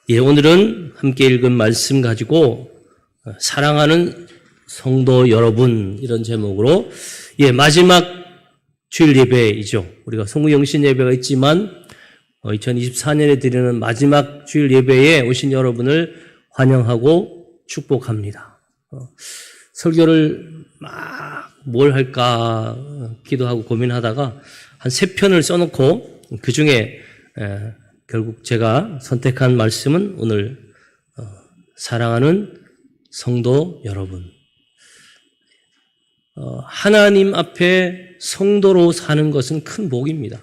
예, 오늘은 함께 읽은 말씀 가지고 사랑하는 성도 여러분 이런 제목으로 마지막 주일 예배이죠. 우리가 성무영신 예배가 있지만 2024년에 드리는 마지막 주일 예배에 오신 여러분을 환영하고 축복합니다. 설교를 막 뭘 할까 기도하고 고민하다가 한 3편을 써놓고 그 중에 결국 제가 선택한 말씀은 오늘 사랑하는 성도 여러분, 하나님 앞에 성도로 사는 것은 큰 복입니다.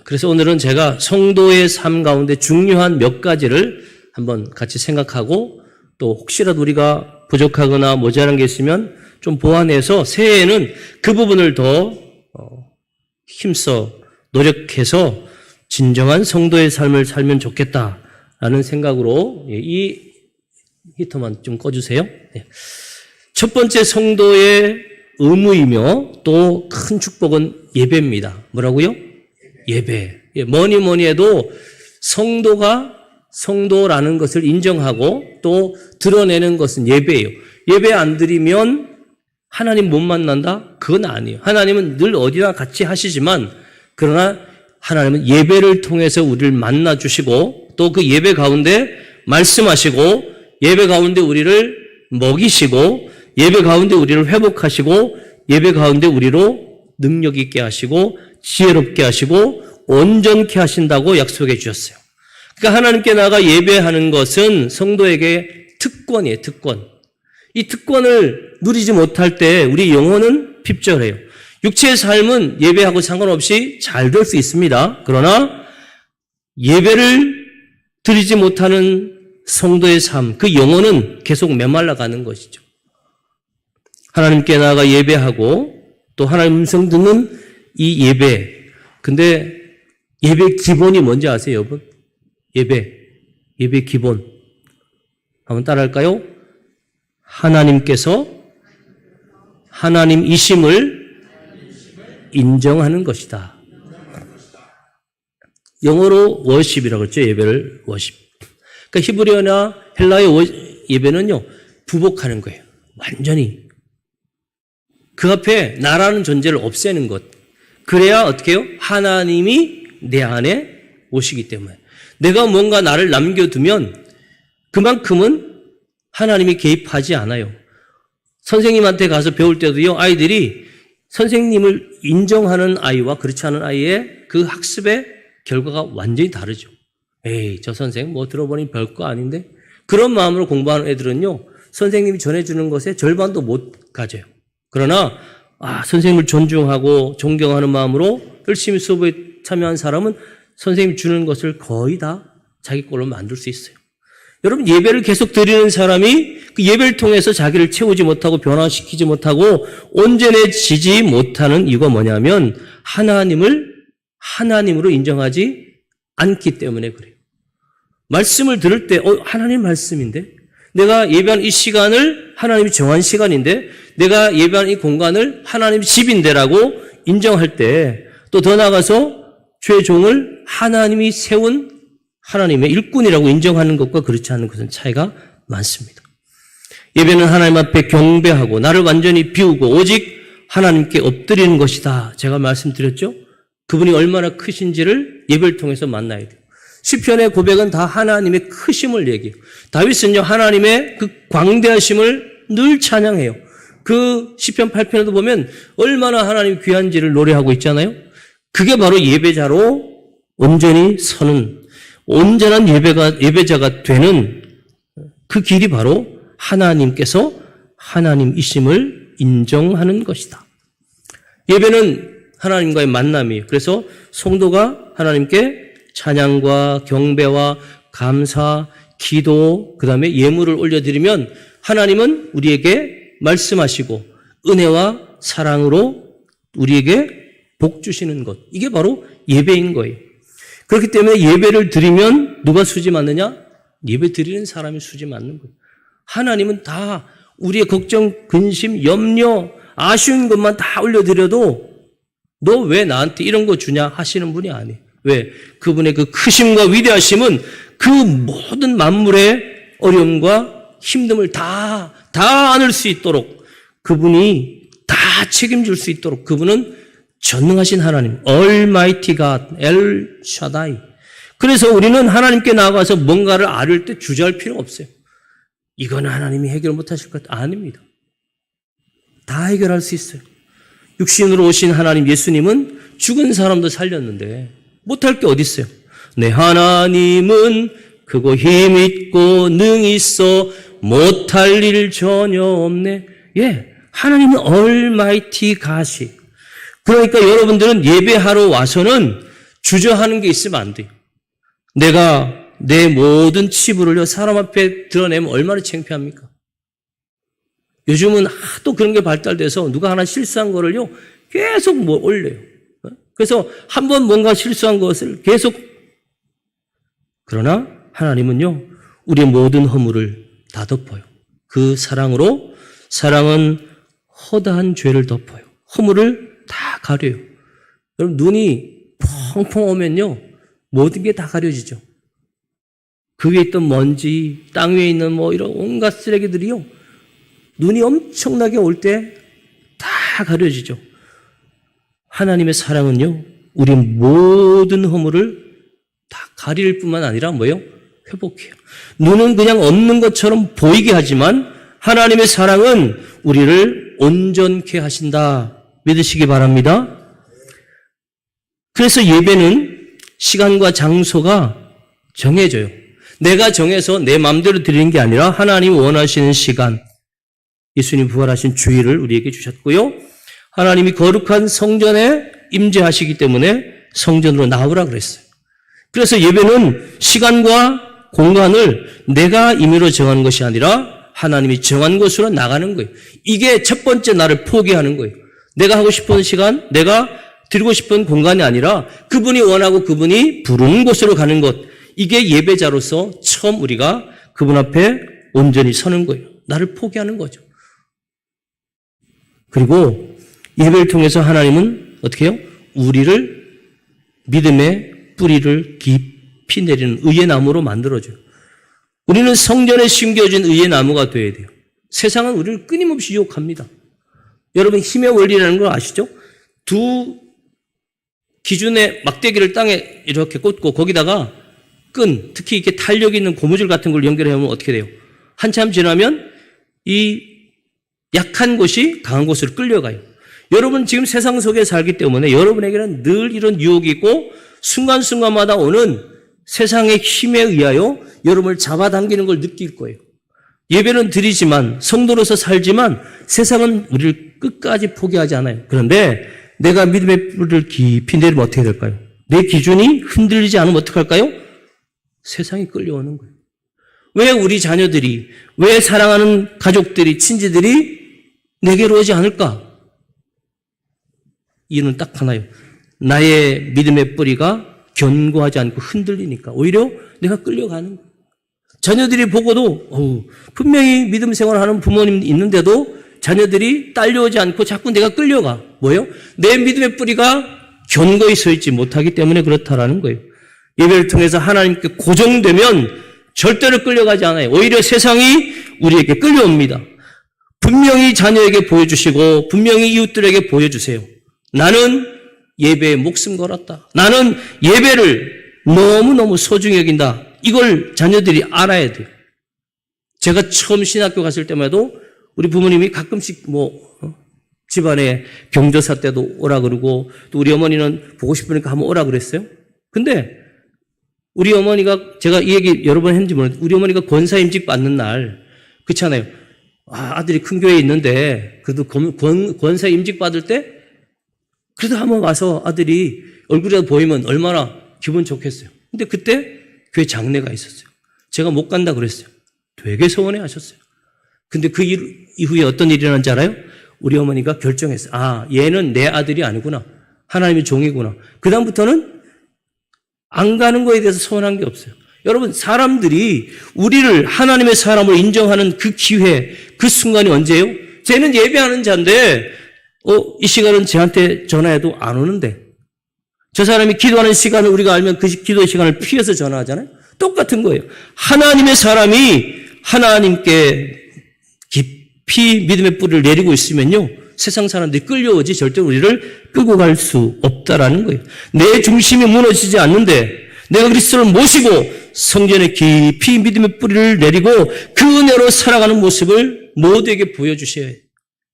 그래서 오늘은 제가 성도의 삶 가운데 중요한 몇 가지를 한번 같이 생각하고 또 혹시라도 우리가 부족하거나 모자란 게 있으면 좀 보완해서 새해에는 그 부분을 더 힘써 노력해서 진정한 성도의 삶을 살면 좋겠다라는 생각으로 이 히터만 좀 꺼주세요. 첫 번째 성도의 의무이며 또 큰 축복은 예배입니다. 뭐라고요? 예배. 뭐니 해도 성도가 성도라는 것을 인정하고 또 드러내는 것은 예배예요. 예배 안 드리면 하나님 못 만난다? 그건 아니에요. 하나님은 늘 어디나 같이 하시지만 그러나 하나님은 예배를 통해서 우리를 만나주시고 또 그 예배 가운데 말씀하시고 예배 가운데 우리를 먹이시고 예배 가운데 우리를 회복하시고 예배 가운데 우리로 능력 있게 하시고 지혜롭게 하시고 온전케 하신다고 약속해 주셨어요. 그러니까 하나님께 나아가 예배하는 것은 성도에게 특권이에요. 특권. 이 특권을 누리지 못할 때 우리 영혼은 핍절해요. 육체의 삶은 예배하고 상관없이 잘 될 수 있습니다. 그러나 예배를 드리지 못하는 성도의 삶, 그 영혼은 계속 메말라 가는 것이죠. 하나님께 나아가 예배하고 또 하나님 음성 듣는 이 예배. 근데 예배 기본이 뭔지 아세요, 여러분? 예배 기본. 한번 따라할까요? 하나님께서 하나님이심을 인정하는 것이다. 영어로 워십이라고 그랬죠. 예배를 워십. 그러니까 히브리어나 헬라의 예배는요, 부복하는 거예요. 완전히. 그 앞에 나라는 존재를 없애는 것. 그래야 어떻게 해요? 하나님이 내 안에 오시기 때문에. 내가 뭔가 나를 남겨두면 그만큼은 하나님이 개입하지 않아요. 선생님한테 가서 배울 때도요, 아이들이 선생님을 인정하는 아이와 그렇지 않은 아이의 그 학습의 결과가 완전히 다르죠. 에이, 저 선생님 뭐 들어보니 별거 아닌데? 그런 마음으로 공부하는 애들은요, 선생님이 전해주는 것에 절반도 못 가져요. 그러나, 선생님을 존중하고 존경하는 마음으로 열심히 수업에 참여한 사람은 선생님이 주는 것을 거의 다 자기 걸로 만들 수 있어요. 여러분, 예배를 계속 드리는 사람이 그 예배를 통해서 자기를 채우지 못하고 변화시키지 못하고 온전해지지 못하는 이유가 뭐냐면 하나님으로 인정하지 않기 때문에 그래요. 말씀을 들을 때 하나님 말씀인데 내가 예배한 이 시간을 하나님이 정한 시간인데 내가 예배한 이 공간을 하나님 집인데라고 인정할 때 또 더 나아가서 주의 종을 하나님이 세운 하나님의 일꾼이라고 인정하는 것과 그렇지 않은 것은 차이가 많습니다. 예배는 하나님 앞에 경배하고 나를 완전히 비우고 오직 하나님께 엎드리는 것이다. 제가 말씀드렸죠? 그분이 얼마나 크신지를 예배를 통해서 만나야 돼요. 시편의 고백은 다 하나님의 크심을 얘기해요. 다윗은요, 하나님의 그 광대하심을 늘 찬양해요. 그 시편 8편에도 보면 얼마나 하나님 귀한지를 노래하고 있잖아요. 그게 바로 예배자로 온전히 서는 온전한 예배자가 되는 그 길이 바로 하나님께서 하나님이심을 인정하는 것이다. 예배는 하나님과의 만남이에요. 그래서 성도가 하나님께 찬양과 경배와 감사, 기도, 그 다음에 예물을 올려드리면 하나님은 우리에게 말씀하시고 은혜와 사랑으로 우리에게 복 주시는 것. 이게 바로 예배인 거예요. 그렇기 때문에 예배를 드리면 누가 수지 맞느냐? 예배 드리는 사람이 수지 맞는 거예요. 하나님은 다 우리의 걱정, 근심, 염려, 아쉬운 것만 다 올려드려도 너 왜 나한테 이런 거 주냐 하시는 분이 아니에요. 왜? 그분의 그 크심과 위대하심은 그 모든 만물의 어려움과 힘듦을 다 안을 수 있도록 그분이 다 책임질 수 있도록 그분은 전능하신 하나님, Almighty God, El Shaddai. 그래서 우리는 하나님께 나아가서 뭔가를 앓을 때 주저할 필요 없어요. 이거는 하나님이 해결 못하실 것 아닙니다. 다 해결할 수 있어요. 육신으로 오신 하나님 예수님은 죽은 사람도 살렸는데 못할 게 어디 있어요? 내 하나님은 크고 힘 있고 능이 있어 못할 일 전혀 없네. 예, 하나님은 Almighty God이. 그러니까 여러분들은 예배하러 와서는 주저하는 게 있으면 안 돼요. 내가 내 모든 치부를요 사람 앞에 드러내면 얼마나 창피합니까? 요즘은 하도 그런 게 발달돼서 누가 하나 실수한 거를요 계속 뭐 올려요. 그래서 한 번 뭔가 실수한 것을 계속. 그러나 하나님은요 우리의 모든 허물을 다 덮어요. 그 사랑으로. 사랑은 허다한 죄를 덮어요. 허물을 다 가려요. 여러분 눈이 펑펑 오면요 모든 게 다 가려지죠. 그 위에 있던 먼지, 땅 위에 있는 뭐 이런 온갖 쓰레기들이요 눈이 엄청나게 올 때 다 가려지죠. 하나님의 사랑은요 우리 모든 허물을 다 가릴 뿐만 아니라 뭐예요? 회복해요. 눈은 그냥 없는 것처럼 보이게 하지만 하나님의 사랑은 우리를 온전케 하신다. 믿으시기 바랍니다. 그래서 예배는 시간과 장소가 정해져요. 내가 정해서 내 마음대로 드리는 게 아니라 하나님이 원하시는 시간, 예수님 부활하신 주일을 우리에게 주셨고요. 하나님이 거룩한 성전에 임재하시기 때문에 성전으로 나오라 그랬어요. 그래서 예배는 시간과 공간을 내가 임의로 정하는 것이 아니라 하나님이 정한 곳으로 나가는 거예요. 이게 첫 번째 나를 포기하는 거예요. 내가 하고 싶은 시간, 내가 드리고 싶은 공간이 아니라 그분이 원하고 그분이 부르는 곳으로 가는 것. 이게 예배자로서 처음 우리가 그분 앞에 온전히 서는 거예요. 나를 포기하는 거죠. 그리고 예배를 통해서 하나님은 어떻게 해요? 우리를 믿음의 뿌리를 깊이 내리는 의의 나무로 만들어줘요. 우리는 성전에 심겨진 의의 나무가 되어야 돼요. 세상은 우리를 끊임없이 유혹합니다. 여러분 힘의 원리라는 걸 아시죠? 두 기준의 막대기를 땅에 이렇게 꽂고 거기다가 끈, 특히 이렇게 탄력 있는 고무줄 같은 걸 연결해보면 어떻게 돼요? 한참 지나면 이 약한 곳이 강한 곳으로 끌려가요. 여러분 지금 세상 속에 살기 때문에 여러분에게는 늘 이런 유혹이 있고 순간순간마다 오는 세상의 힘에 의하여 여러분을 잡아당기는 걸 느낄 거예요. 예배는 드리지만 성도로서 살지만 세상은 우리를 끝까지 포기하지 않아요. 그런데 내가 믿음의 뿌리를 깊이 내리면 어떻게 될까요? 내 기준이 흔들리지 않으면 어떡할까요? 세상이 끌려오는 거예요. 왜 우리 자녀들이, 왜 사랑하는 가족들이, 친지들이 내게로 오지 않을까? 이유는 딱 하나예요. 나의 믿음의 뿌리가 견고하지 않고 흔들리니까 오히려 내가 끌려가는 거예요. 자녀들이 보고도 분명히 믿음 생활하는 부모님 있는데도 자녀들이 딸려오지 않고 자꾸 내가 끌려가. 뭐예요? 내 믿음의 뿌리가 견고히 서 있지 못하기 때문에 그렇다라는 거예요. 예배를 통해서 하나님께 고정되면 절대로 끌려가지 않아요. 오히려 세상이 우리에게 끌려옵니다. 분명히 자녀에게 보여주시고 분명히 이웃들에게 보여주세요. 나는 예배에 목숨 걸었다. 나는 예배를 너무너무 소중히 여긴다. 이걸 자녀들이 알아야 돼요. 제가 처음 신학교 갔을 때마다 우리 부모님이 가끔씩 집안에 경조사 때도 오라 그러고 또 우리 어머니는 보고 싶으니까 한번 오라 그랬어요. 근데 우리 어머니가 제가 이 얘기 여러 번 했는지 모르겠는데 우리 어머니가 권사 임직 받는 날 그렇잖아요. 아들이 큰 교회에 있는데 그래도 권사 임직 받을 때 그래도 한번 와서 아들이 얼굴이라도 보이면 얼마나 기분 좋겠어요. 근데 그때 교회 장례가 있었어요. 제가 못 간다 그랬어요. 되게 서운해 하셨어요. 근데 그 이후에 어떤 일이 일어난지 알아요? 우리 어머니가 결정했어요. 얘는 내 아들이 아니구나. 하나님의 종이구나. 그다음부터는 안 가는 거에 대해서 서운한 게 없어요. 여러분, 사람들이 우리를 하나님의 사람으로 인정하는 그 기회, 그 순간이 언제예요? 쟤는 예배하는 자인데, 이 시간은 쟤한테 전화해도 안 오는데. 저 사람이 기도하는 시간을 우리가 알면 그 기도의 시간을 피해서 전화하잖아요. 똑같은 거예요. 하나님의 사람이 하나님께 깊이 믿음의 뿌리를 내리고 있으면요, 세상 사람들이 끌려오지 절대 우리를 끌고 갈 수 없다라는 거예요. 내 중심이 무너지지 않는데 내가 그리스도를 모시고 성전에 깊이 믿음의 뿌리를 내리고 그 은혜로 살아가는 모습을 모두에게 보여주셔야 해요.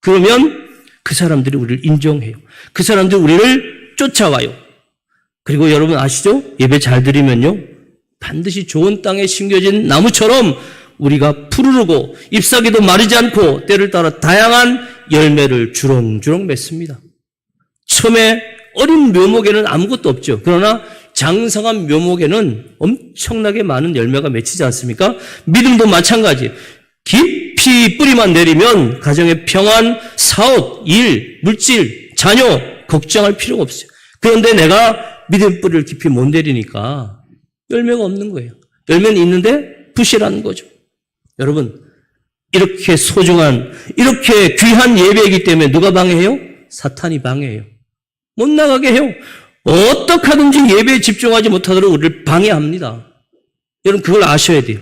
그러면 그 사람들이 우리를 인정해요. 그 사람들이 우리를 쫓아와요. 그리고 여러분 아시죠? 예배 잘 드리면요, 반드시 좋은 땅에 심겨진 나무처럼 우리가 푸르르고 잎사귀도 마르지 않고 때를 따라 다양한 열매를 주렁주렁 맺습니다. 처음에 어린 묘목에는 아무것도 없죠. 그러나 장성한 묘목에는 엄청나게 많은 열매가 맺히지 않습니까? 믿음도 마찬가지. 깊이 뿌리만 내리면 가정의 평안, 사업, 일, 물질, 자녀 걱정할 필요가 없어요. 그런데 내가 믿음 뿌리를 깊이 못 내리니까 열매가 없는 거예요. 열매는 있는데 부실한 거죠. 여러분, 이렇게 소중한, 이렇게 귀한 예배이기 때문에 누가 방해해요? 사탄이 방해해요. 못 나가게 해요. 어떻게 하든지 예배에 집중하지 못하도록 우리를 방해합니다. 여러분, 그걸 아셔야 돼요.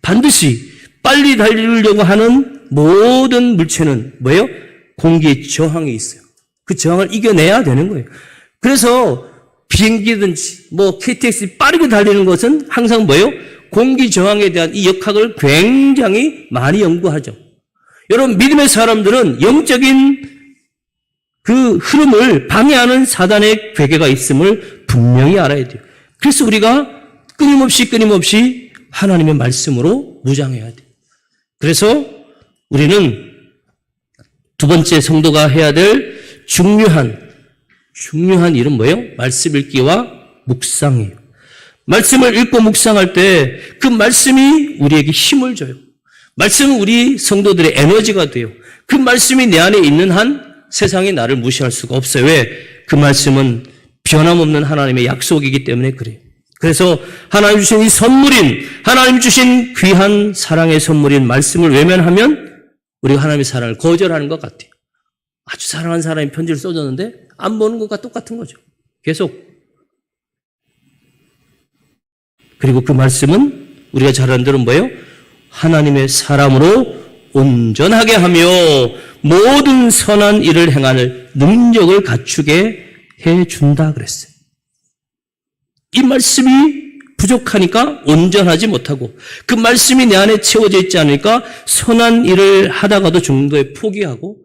반드시 빨리 달리려고 하는 모든 물체는 뭐예요? 공기의 저항이 있어요. 그 저항을 이겨내야 되는 거예요. 그래서 비행기든지 KTX 빠르게 달리는 것은 항상 뭐예요? 공기 저항에 대한 이 역학을 굉장히 많이 연구하죠. 여러분, 믿음의 사람들은 영적인 그 흐름을 방해하는 사단의 괴계가 있음을 분명히 알아야 돼요. 그래서 우리가 끊임없이 하나님의 말씀으로 무장해야 돼요. 그래서 우리는 두 번째 성도가 해야 될 중요한 일은 뭐예요? 말씀 읽기와 묵상이에요. 말씀을 읽고 묵상할 때 그 말씀이 우리에게 힘을 줘요. 말씀은 우리 성도들의 에너지가 돼요. 그 말씀이 내 안에 있는 한 세상이 나를 무시할 수가 없어요. 왜? 그 말씀은 변함없는 하나님의 약속이기 때문에 그래요. 그래서 하나님 주신 이 선물인, 하나님 주신 귀한 사랑의 선물인 말씀을 외면하면 우리가 하나님의 사랑을 거절하는 것 같아요. 아주 사랑하는 사람이 편지를 써줬는데 안 보는 것과 똑같은 거죠. 계속. 그리고 그 말씀은 우리가 잘 아는 대로 뭐예요? 하나님의 사람으로 온전하게 하며 모든 선한 일을 행하는 능력을 갖추게 해준다 그랬어요. 이 말씀이 부족하니까 온전하지 못하고 그 말씀이 내 안에 채워져 있지 않으니까 선한 일을 하다가도 중도에 포기하고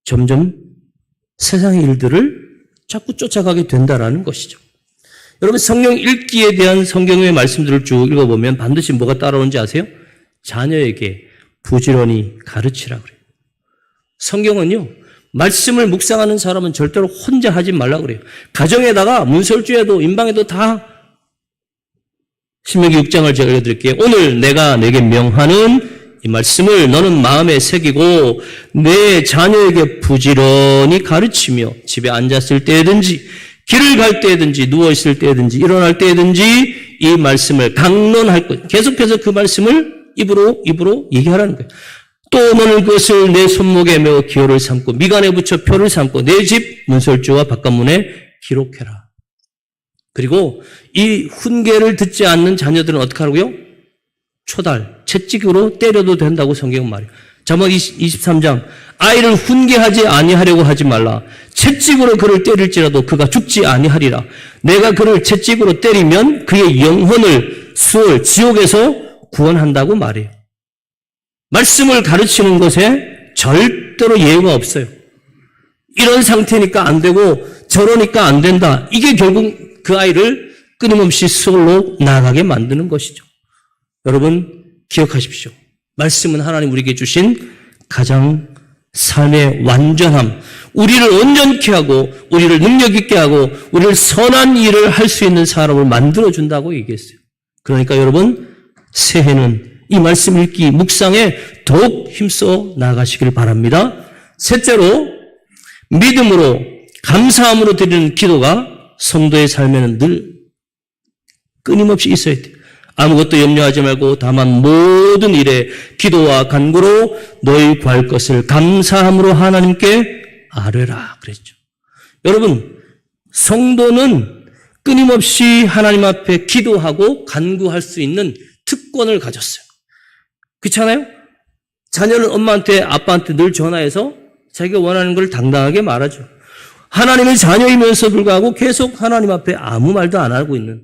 점점 세상의 일들을 자꾸 쫓아가게 된다라는 것이죠. 여러분, 성경 읽기에 대한 성경의 말씀들을 쭉 읽어보면 반드시 뭐가 따라오는지 아세요? 자녀에게 부지런히 가르치라 그래요. 성경은요, 말씀을 묵상하는 사람은 절대로 혼자 하지 말라 그래요. 가정에다가 문설주에도 인방에도 다 신명기 6장을 제가 읽어드릴게요. 오늘 내가 내게 명하는 이 말씀을 너는 마음에 새기고 내 자녀에게 부지런히 가르치며 집에 앉았을 때든지 길을 갈 때든지 누워있을 때든지 일어날 때든지 이 말씀을 강론할 것. 계속해서 그 말씀을 입으로 얘기하라는 거예요. 또 너는 그것을 내 손목에 메어 기호를 삼고 미간에 붙여 표를 삼고 내 집 문설주와 바깥문에 기록해라. 그리고 이 훈계를 듣지 않는 자녀들은 어떻게 하라고요? 초달, 채찍으로 때려도 된다고 성경은 말해요. 잠언 23장 아이를 훈계하지 아니하려고 하지 말라. 채찍으로 그를 때릴지라도 그가 죽지 아니하리라. 내가 그를 채찍으로 때리면 그의 영혼을 수월 지옥에서 구원한다고 말해요. 말씀을 가르치는 것에 절대로 예외가 없어요. 이런 상태니까 안 되고 저러니까 안 된다. 이게 결국 그 아이를 끊임없이 수월로 나아가게 만드는 것이죠. 여러분 기억하십시오. 말씀은 하나님 우리에게 주신 가장 삶의 완전함, 우리를 온전케 하고 우리를 능력 있게 하고 우리를 선한 일을 할 수 있는 사람을 만들어준다고 얘기했어요. 그러니까 여러분 새해는 이 말씀 읽기, 묵상에 더욱 힘써 나아가시길 바랍니다. 셋째로 믿음으로 감사함으로 드리는 기도가 성도의 삶에는 늘 끊임없이 있어야 돼요. 아무것도 염려하지 말고 다만 모든 일에 기도와 간구로 너희 구할 것을 감사함으로 하나님께 아뢰라 그랬죠. 여러분 성도는 끊임없이 하나님 앞에 기도하고 간구할 수 있는 특권을 가졌어요. 그렇잖아요? 자녀는 엄마한테 아빠한테 늘 전화해서 자기가 원하는 걸 당당하게 말하죠. 하나님의 자녀이면서 불구하고 계속 하나님 앞에 아무 말도 안 하고 있는,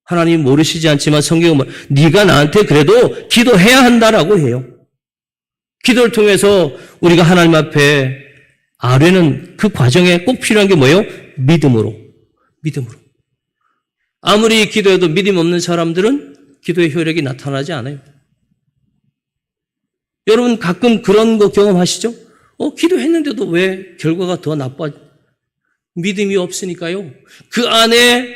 하나님 모르시지 않지만 성경은 네가 나한테 그래도 기도해야 한다라고 해요. 기도를 통해서 우리가 하나님 앞에 아뢰는 그 과정에 꼭 필요한 게 뭐예요? 믿음으로. 아무리 기도해도 믿음 없는 사람들은 기도의 효력이 나타나지 않아요. 여러분 가끔 그런 거 경험하시죠? 기도했는데도 왜 결과가 더 나빠? 믿음이 없으니까요. 그 안에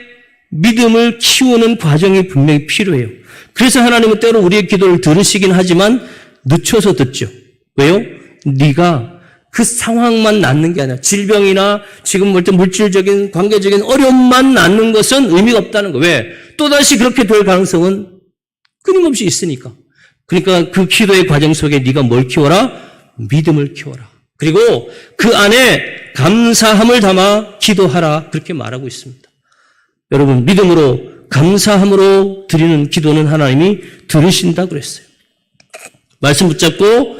믿음을 키우는 과정이 분명히 필요해요. 그래서 하나님은 때로 우리의 기도를 들으시긴 하지만 늦춰서 듣죠. 왜요? 네가 그 상황만 낫는 게 아니라 질병이나 지금 볼 때 물질적인 관계적인 어려움만 낫는 것은 의미가 없다는 거예요. 왜? 또다시 그렇게 될 가능성은 끊임없이 있으니까. 그러니까 그 기도의 과정 속에 네가 뭘 키워라? 믿음을 키워라. 그리고 그 안에 감사함을 담아 기도하라. 그렇게 말하고 있습니다. 여러분 믿음으로 감사함으로 드리는 기도는 하나님이 들으신다 그랬어요. 말씀 붙잡고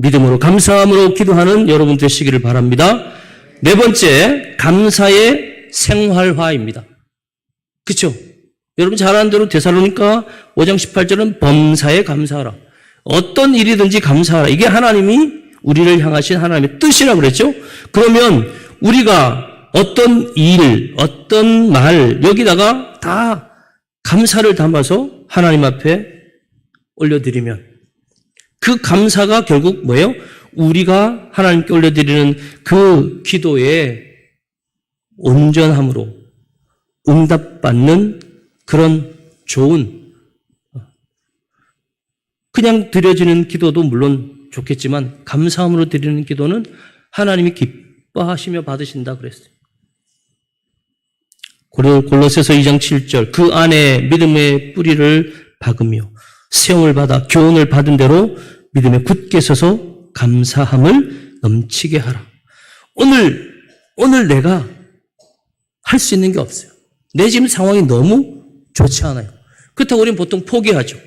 믿음으로 감사함으로 기도하는 여러분 되시기를 바랍니다. 네 번째, 감사의 생활화입니다. 그렇죠? 여러분 잘 아는 대로 데살로니가 5장 18절은 범사에 감사하라. 어떤 일이든지 감사하라. 이게 하나님이 우리를 향하신 하나님의 뜻이라고 그랬죠? 그러면 우리가 어떤 일, 어떤 말 여기다가 다 감사를 담아서 하나님 앞에 올려드리면 그 감사가 결국 뭐예요? 우리가 하나님께 올려드리는 그 기도에 온전함으로 응답받는 그런 좋은, 그냥 드려지는 기도도 물론 좋겠지만 감사함으로 드리는 기도는 하나님이 기뻐하시며 받으신다 그랬어요. 골로새서 2장 7절 그 안에 믿음의 뿌리를 박으며 세움을 받아 교훈을 받은 대로 믿음에 굳게 서서 감사함을 넘치게 하라. 오늘 내가 할 수 있는 게 없어요. 내 지금 상황이 너무 좋지 않아요. 그렇다고 우리는 보통 포기하죠.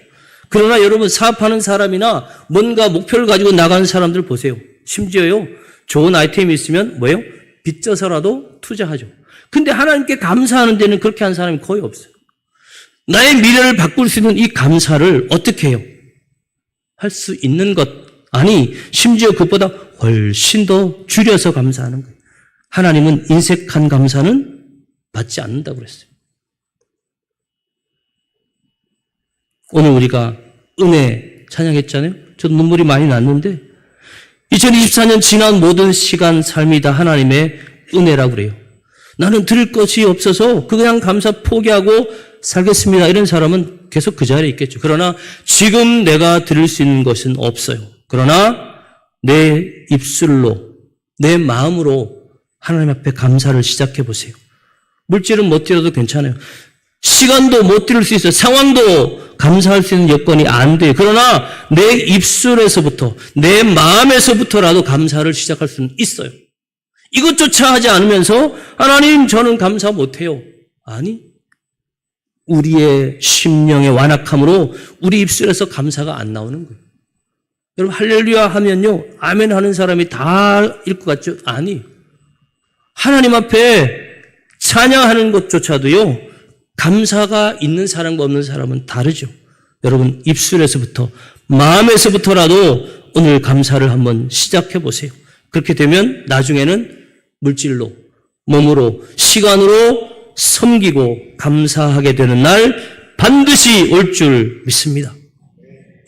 그러나 여러분 사업하는 사람이나 뭔가 목표를 가지고 나가는 사람들 보세요. 심지어요. 좋은 아이템이 있으면 뭐예요? 빚져서라도 투자하죠. 근데 하나님께 감사하는 데는 그렇게 하는 사람이 거의 없어요. 나의 미래를 바꿀 수 있는 이 감사를 어떻게 해요? 할 수 있는 것, 아니 심지어 그것보다 훨씬 더 줄여서 감사하는 거예요. 하나님은 인색한 감사는 받지 않는다고 그랬어요. 오늘 우리가 은혜 찬양했잖아요. 저도 눈물이 많이 났는데 2024년 지난 모든 시간 삶이 다 하나님의 은혜라고 그래요. 나는 들을 것이 없어서 그냥 감사 포기하고 살겠습니다. 이런 사람은 계속 그 자리에 있겠죠. 그러나 지금 내가 들을 수 있는 것은 없어요. 그러나 내 입술로, 내 마음으로 하나님 앞에 감사를 시작해 보세요. 물질은 못 드려도 괜찮아요. 시간도 못 드릴 수 있어요. 상황도 감사할 수 있는 여건이 안 돼요. 그러나 내 입술에서부터, 내 마음에서부터라도 감사를 시작할 수는 있어요. 이것조차 하지 않으면서 하나님 저는 감사 못해요. 아니, 우리의 심령의 완악함으로 우리 입술에서 감사가 안 나오는 거예요. 여러분 할렐루야 하면요 아멘 하는 사람이 다일 것 같죠? 아니, 하나님 앞에 찬양하는 것조차도요 감사가 있는 사람과 없는 사람은 다르죠. 여러분 입술에서부터 마음에서부터라도 오늘 감사를 한번 시작해 보세요. 그렇게 되면 나중에는 물질로, 몸으로, 시간으로 섬기고 감사하게 되는 날 반드시 올 줄 믿습니다.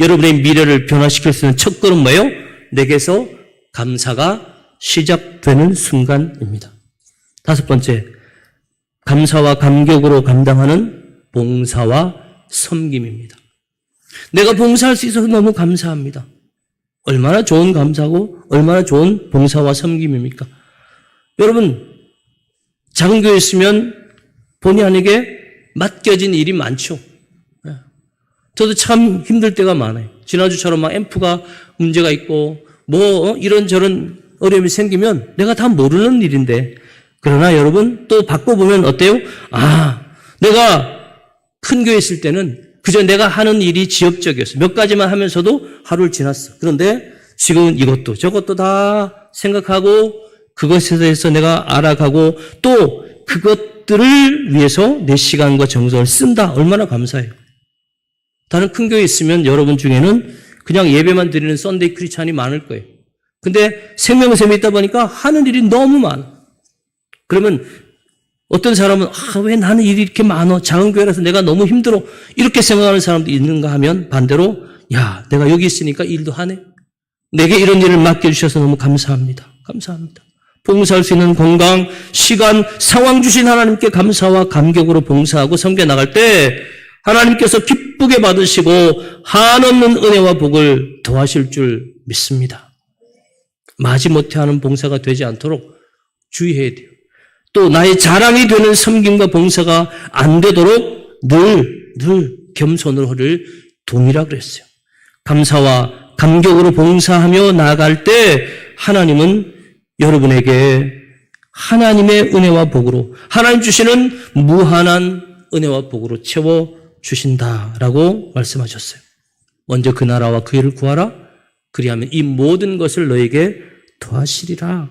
여러분의 미래를 변화시킬 수 있는 첫 걸음 뭐예요? 내게서 감사가 시작되는 순간입니다. 다섯 번째, 감사와 감격으로 감당하는 봉사와 섬김입니다. 내가 봉사할 수 있어서 너무 감사합니다. 얼마나 좋은 감사고 얼마나 좋은 봉사와 섬김입니까? 여러분 작은 교회 있으면 본의 아니게 맡겨진 일이 많죠. 저도 참 힘들 때가 많아요. 지난주처럼 막 앰프가 문제가 있고 이런저런 어려움이 생기면 내가 다 모르는 일인데 그러나 여러분 또 바꿔보면 어때요? 내가 큰 교회 있을 때는 그저 내가 하는 일이 지엽적이었어. 몇 가지만 하면서도 하루를 지났어. 그런데 지금은 이것도 저것도 다 생각하고 그것에 대해서 내가 알아가고 또 그것들을 위해서 내 시간과 정성을 쓴다. 얼마나 감사해요. 다른 큰 교회 있으면 여러분 중에는 그냥 예배만 드리는 썬데이 크리스찬이 많을 거예요. 근데 생명샘이 있다 보니까 하는 일이 너무 많아. 그러면 어떤 사람은 왜 나는 일이 이렇게 많아? 작은 교회라서 내가 너무 힘들어. 이렇게 생각하는 사람도 있는가 하면 반대로 내가 여기 있으니까 일도 하네. 내게 이런 일을 맡겨주셔서 너무 감사합니다. 감사합니다. 봉사할 수 있는 건강, 시간, 상황 주신 하나님께 감사와 감격으로 봉사하고 섬겨 나갈 때 하나님께서 기쁘게 받으시고 한없는 은혜와 복을 더하실 줄 믿습니다. 마지못해 하는 봉사가 되지 않도록 주의해야 돼요. 또 나의 자랑이 되는 섬김과 봉사가 안 되도록 늘 겸손으로 허를 동이라 그랬어요. 감사와 감격으로 봉사하며 나아갈 때 하나님은 여러분에게 하나님의 은혜와 복으로 하나님 주시는 무한한 은혜와 복으로 채워주신다라고 말씀하셨어요. 먼저 그 나라와 그 일을 구하라. 그리하면 이 모든 것을 너에게 더하시리라.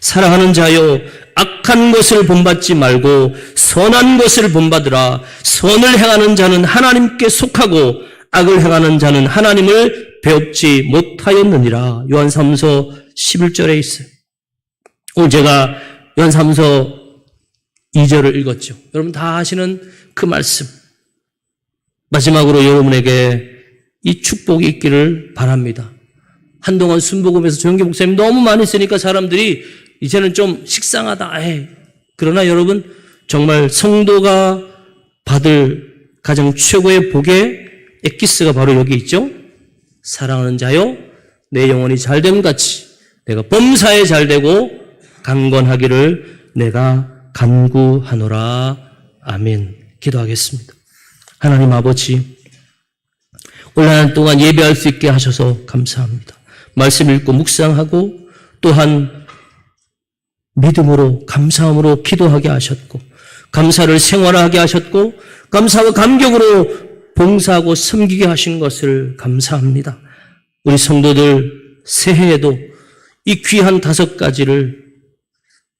사랑하는 자여, 악한 것을 본받지 말고 선한 것을 본받으라. 선을 행하는 자는 하나님께 속하고 악을 행하는 자는 하나님을 배웁지 못하였느니라. 요한 3서 11절에 있어요. 오늘 제가 요한 3서 2절을 읽었죠. 여러분 다 아시는 그 말씀. 마지막으로 여러분에게 이 축복이 있기를 바랍니다. 한동안 순복음에서 조영기 목사님 너무 많이 쓰니까 사람들이 이제는 좀 식상하다. 그러나 여러분 정말 성도가 받을 가장 최고의 복의 엑기스가 바로 여기 있죠. 사랑하는 자여, 내 영혼이 잘됨 같이 내가 범사에 잘되고 강건하기를 내가 간구하노라. 아멘. 기도하겠습니다. 하나님 아버지, 올 한 해 동안 예배할 수 있게 하셔서 감사합니다. 말씀 읽고 묵상하고 또한 믿음으로 감사함으로 기도하게 하셨고 감사를 생활하게 하셨고 감사와 감격으로 봉사하고 섬기게 하신 것을 감사합니다. 우리 성도들 새해에도 이 귀한 5가지를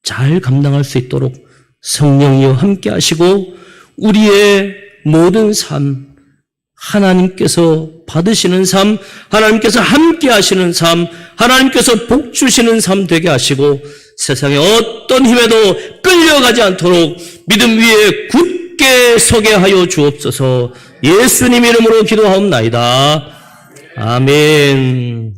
잘 감당할 수 있도록 성령이여 함께 하시고 우리의 모든 삶, 하나님께서 받으시는 삶, 하나님께서 함께 하시는 삶, 하나님께서 복 주시는 삶 되게 하시고 세상의 어떤 힘에도 끌려가지 않도록 믿음 위에 굳게 서게 하여 주옵소서. 예수님 이름으로 기도하옵나이다. 아멘.